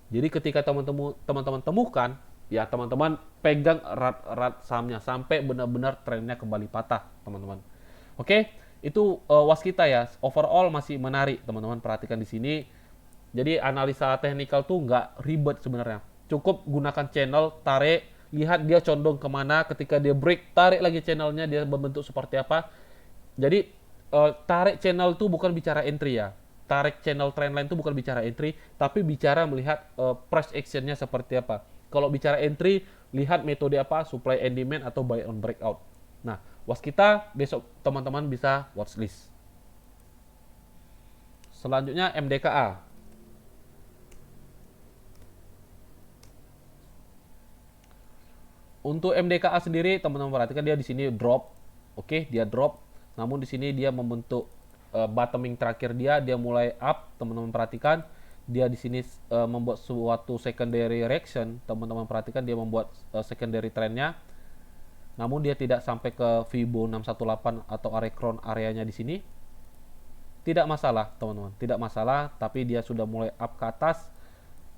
Jadi ketika teman-teman temukan, ya teman-teman pegang erat-erat sahamnya sampai benar-benar trennya kembali patah, teman-teman. Oke, itu Waskita ya. Overall masih menarik, teman-teman perhatikan di sini. Jadi analisa teknikal tuh nggak ribet sebenarnya. Cukup gunakan channel, tarik, lihat dia condong kemana. Ketika dia break, tarik lagi channelnya, dia membentuk seperti apa. Jadi tarik channel itu bukan bicara entry ya. Tarik channel trendline itu bukan bicara entry, tapi bicara melihat price actionnya seperti apa. Kalau bicara entry, lihat metode apa, supply and demand atau buy on breakout. Nah, Waskita besok teman-teman bisa watchlist. Selanjutnya MDKA. Untuk MDKA sendiri, teman-teman perhatikan dia di sini drop. Oke, dia drop. Namun di sini dia membentuk bottoming terakhir dia mulai up, teman-teman perhatikan. Dia di sini membuat suatu secondary reaction, teman-teman perhatikan dia membuat secondary trendnya. Namun dia tidak sampai ke Fibo 618 atau Arecron areanya di sini. Tidak masalah, teman-teman. Tidak masalah, tapi dia sudah mulai up ke atas.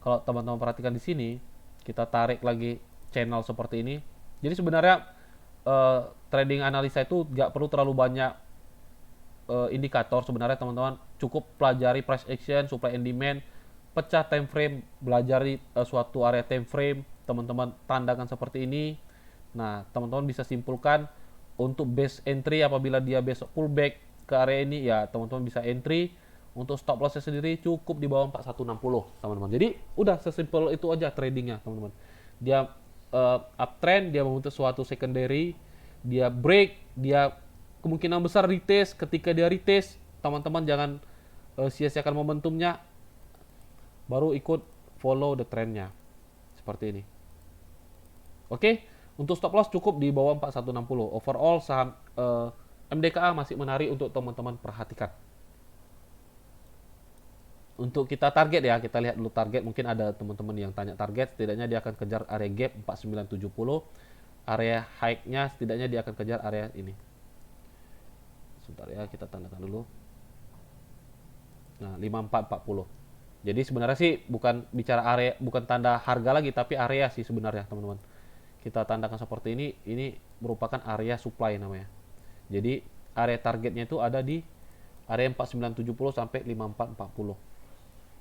Kalau teman-teman perhatikan di sini, kita tarik lagi channel seperti ini. Jadi sebenarnya trading analisa itu nggak perlu terlalu banyak indikator. Sebenarnya teman-teman cukup pelajari price action, supply and demand, pecah time frame, belajar suatu area time frame, teman-teman tandakan seperti ini. Nah, teman-teman bisa simpulkan untuk base entry apabila dia besok pullback ke area ini, ya teman-teman bisa entry. Untuk stop lossnya sendiri cukup di bawah 4160, teman-teman. Jadi udah sesimpel itu aja tradingnya, teman-teman. Dia uptrend, dia membentuk suatu secondary, dia break, dia kemungkinan besar retest. Ketika dia retest, teman-teman jangan sia-siakan momentumnya, baru ikut follow the trendnya seperti ini. Oke, untuk stop loss cukup di bawah 4160. Overall saham MDKA masih menarik untuk teman-teman perhatikan. Untuk kita target ya, kita lihat dulu target. Mungkin ada teman-teman yang tanya target, setidaknya dia akan kejar area gap 4970. Area high-nya setidaknya dia akan kejar area ini. Sebentar ya, kita tandakan dulu. Nah, 5440. Jadi sebenarnya sih bukan bicara area, bukan tanda harga lagi, tapi area sih sebenarnya, teman-teman. Kita tandakan seperti ini merupakan area supply namanya. Jadi area targetnya itu ada di area 4970 sampai 5440.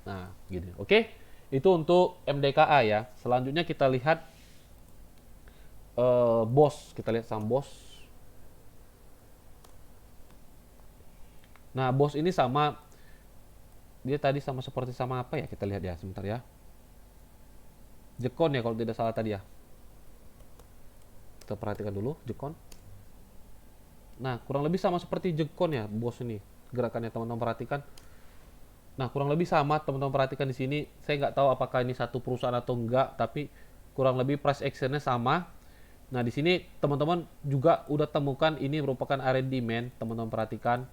Nah, gini. Oke. Itu untuk MDKA ya. Selanjutnya kita lihat BOS. Kita lihat saham BOS. Nah, BOS ini sama, dia tadi sama seperti sama apa ya? Kita lihat ya, sebentar ya. Jekon ya kalau tidak salah tadi ya. Kita perhatikan dulu Jekon. Nah, kurang lebih sama seperti Jekon ya, BOS ini. Gerakannya teman-teman perhatikan. Nah, kurang lebih sama, teman-teman perhatikan di sini. Saya nggak tahu apakah ini satu perusahaan atau enggak, tapi kurang lebih price action-nya sama. Nah, di sini teman-teman juga udah temukan ini merupakan area demand, teman-teman perhatikan.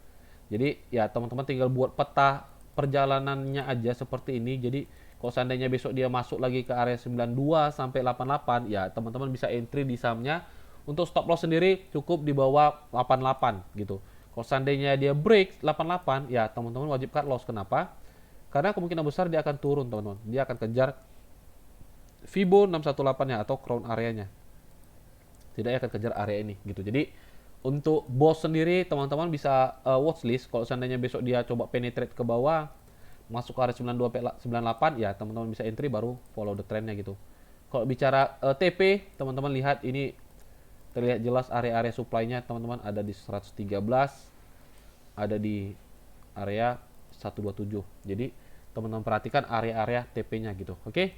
Jadi, ya teman-teman tinggal buat peta perjalanannya aja seperti ini. Jadi, kalau seandainya besok dia masuk lagi ke area 92 sampai 88, ya teman-teman bisa entry di sahamnya. Untuk stop loss sendiri cukup di bawah 88 gitu. Kalau seandainya dia break 88, ya teman-teman wajib cut loss. Kenapa? Karena kemungkinan besar dia akan turun, teman-teman. Dia akan kejar Fibo 618-nya atau crown areanya. Tidak akan kejar area ini gitu. Jadi Untuk BOSS sendiri teman-teman bisa watchlist. Kalau seandainya besok dia coba penetrate ke bawah masuk ke area 92.98 ya teman-teman bisa entry baru follow the trendnya gitu. Kalau bicara TP teman-teman lihat ini terlihat jelas area-area supply-nya teman-teman ada di 113, ada di area 127. Jadi teman-teman perhatikan area-area TP-nya gitu. Oke.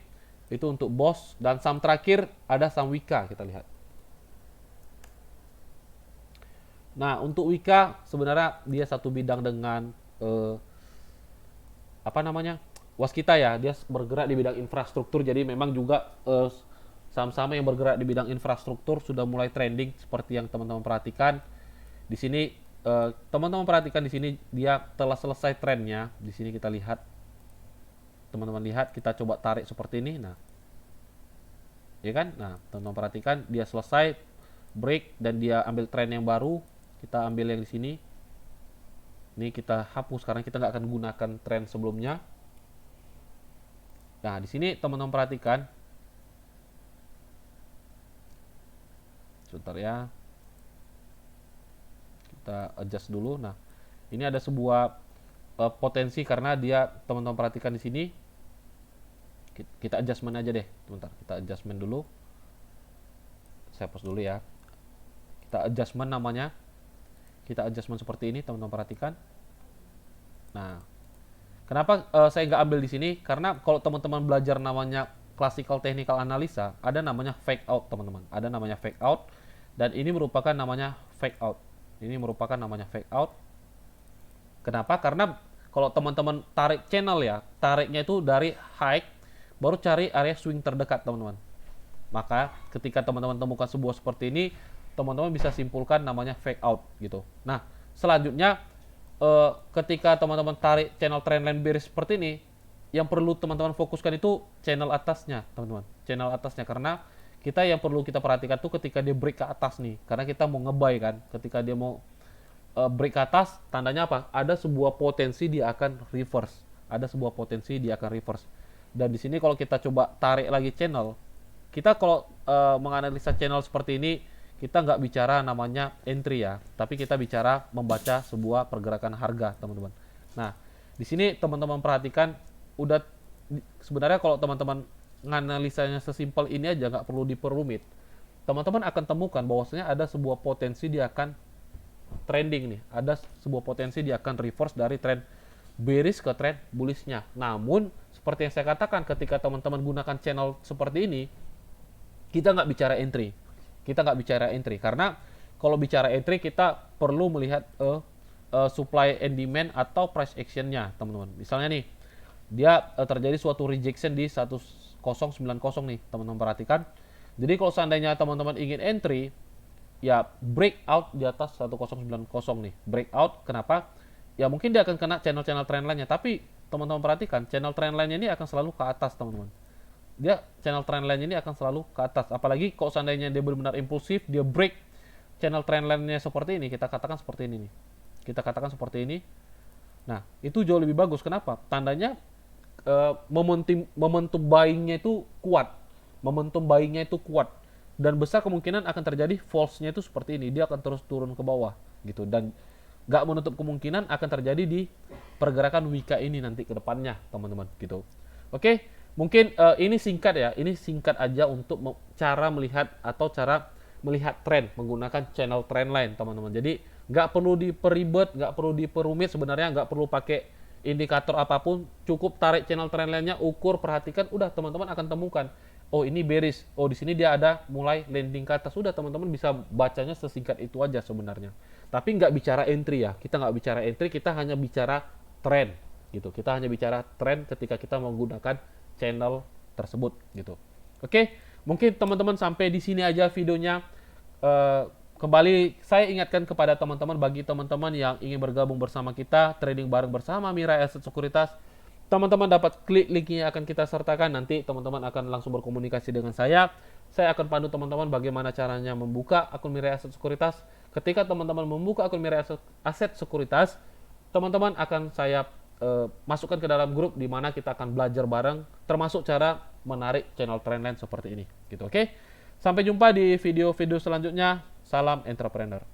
Itu untuk BOSS dan saham terakhir ada saham Wika kita lihat. Nah, untuk Wika sebenarnya dia satu bidang dengan apa namanya? Waskita ya, dia bergerak di bidang infrastruktur. Jadi memang juga saham-saham yang bergerak di bidang infrastruktur sudah mulai trending seperti yang teman-teman perhatikan. Di sini teman-teman perhatikan di sini dia telah selesai trennya. Di sini kita lihat teman-teman lihat kita coba tarik seperti ini. Nah, ya kan? Nah, teman-teman perhatikan dia selesai break dan dia ambil tren yang baru. Kita ambil yang di sini. Ini kita hapus karena kita nggak akan gunakan tren sebelumnya. Nah, di sini teman-teman perhatikan. Sebentar ya. Kita adjust dulu. Nah, ini ada sebuah potensi karena dia teman-teman perhatikan di sini. Kita adjustment aja deh. Sebentar, kita adjustment dulu. Saya pause dulu ya. Kita adjustment namanya. Kita adjustment seperti ini, teman-teman perhatikan. Nah, kenapa saya nggak ambil di sini? Karena kalau teman-teman belajar namanya classical technical analisa, ada namanya fake out, teman-teman. Ada namanya fake out, dan ini merupakan namanya fake out. Ini merupakan namanya fake out. Kenapa? Karena kalau teman-teman tarik channel ya, tariknya itu dari high, baru cari area swing terdekat, teman-teman. Maka ketika teman-teman temukan sebuah seperti ini, teman-teman bisa simpulkan namanya fake out gitu. Nah, selanjutnya ketika teman-teman tarik channel trendline bearish seperti ini, yang perlu teman-teman fokuskan itu channel atasnya, teman-teman. Channel atasnya karena kita yang perlu kita perhatikan tuh ketika dia break ke atas nih, karena kita mau nge-buy kan. Ketika dia mau break ke atas, tandanya apa? Ada sebuah potensi dia akan reverse. Ada sebuah potensi dia akan reverse. Dan di sini kalau kita coba tarik lagi channel, kita kalau menganalisa channel seperti ini, kita nggak bicara namanya entry ya, tapi kita bicara membaca sebuah pergerakan harga, teman-teman. Nah, di sini teman-teman perhatikan, udah sebenarnya kalau teman-teman menganalisanya sesimpel ini aja, nggak perlu diperumit. Teman-teman akan temukan bahwasanya ada sebuah potensi dia akan trending nih, ada sebuah potensi dia akan reverse dari trend bearish ke trend bullishnya. Namun, seperti yang saya katakan, ketika teman-teman gunakan channel seperti ini, kita nggak bicara entry. Kita nggak bicara entry karena kalau bicara entry kita perlu melihat supply and demand atau price actionnya, teman-teman. Misalnya nih, dia terjadi suatu rejection di 1090 nih, teman-teman perhatikan. Jadi kalau seandainya teman-teman ingin entry, ya breakout di atas 1090 nih. Breakout kenapa? Ya mungkin dia akan kena channel-channel trendline-nya, tapi teman-teman perhatikan channel trendline-nya ini akan selalu ke atas, teman-teman. Dia channel trendline ini akan selalu ke atas. Apalagi kalau seandainya dia benar-benar impulsif, dia break channel trendline-nya seperti ini, kita katakan seperti ini nih. Kita katakan seperti ini. Nah, itu jauh lebih bagus. Kenapa? Tandanya momentum buying-nya itu kuat. Momentum buying-nya itu kuat. Dan besar kemungkinan akan terjadi false-nya itu seperti ini. Dia akan terus turun ke bawah gitu. Dan nggak menutup kemungkinan akan terjadi di pergerakan Wika ini nanti ke depannya, teman-teman gitu. Oke, mungkin ini singkat ya. Ini singkat aja untuk cara melihat atau cara melihat tren menggunakan channel trendline, teman-teman. Jadi nggak perlu diperibet, nggak perlu diperumit sebenarnya, nggak perlu pakai indikator apapun. Cukup tarik channel trendline-nya, ukur, perhatikan, udah teman-teman akan temukan. Oh ini bearish, oh di sini dia ada mulai landing ke atas. Sudah teman-teman bisa bacanya sesingkat itu aja sebenarnya. Tapi nggak bicara entry ya, kita nggak bicara entry, kita hanya bicara tren gitu. Kita hanya bicara tren ketika kita menggunakan channel tersebut gitu. Oke, mungkin teman-teman sampai di sini aja videonya. Kembali saya ingatkan kepada teman-teman, bagi teman-teman yang ingin bergabung bersama kita trading bareng bersama Mirai Asset Sekuritas, teman-teman dapat klik link yang akan kita sertakan. Nanti teman-teman akan langsung berkomunikasi dengan saya. Saya akan pandu teman-teman bagaimana caranya membuka akun Mirai Asset Sekuritas. Ketika teman-teman membuka akun Mirai Asset Sekuritas, teman-teman akan saya masukkan ke dalam grup di mana kita akan belajar bareng, termasuk cara menarik channel trendline seperti ini. Gitu, oke? Sampai jumpa di video-video selanjutnya. Salam entrepreneur.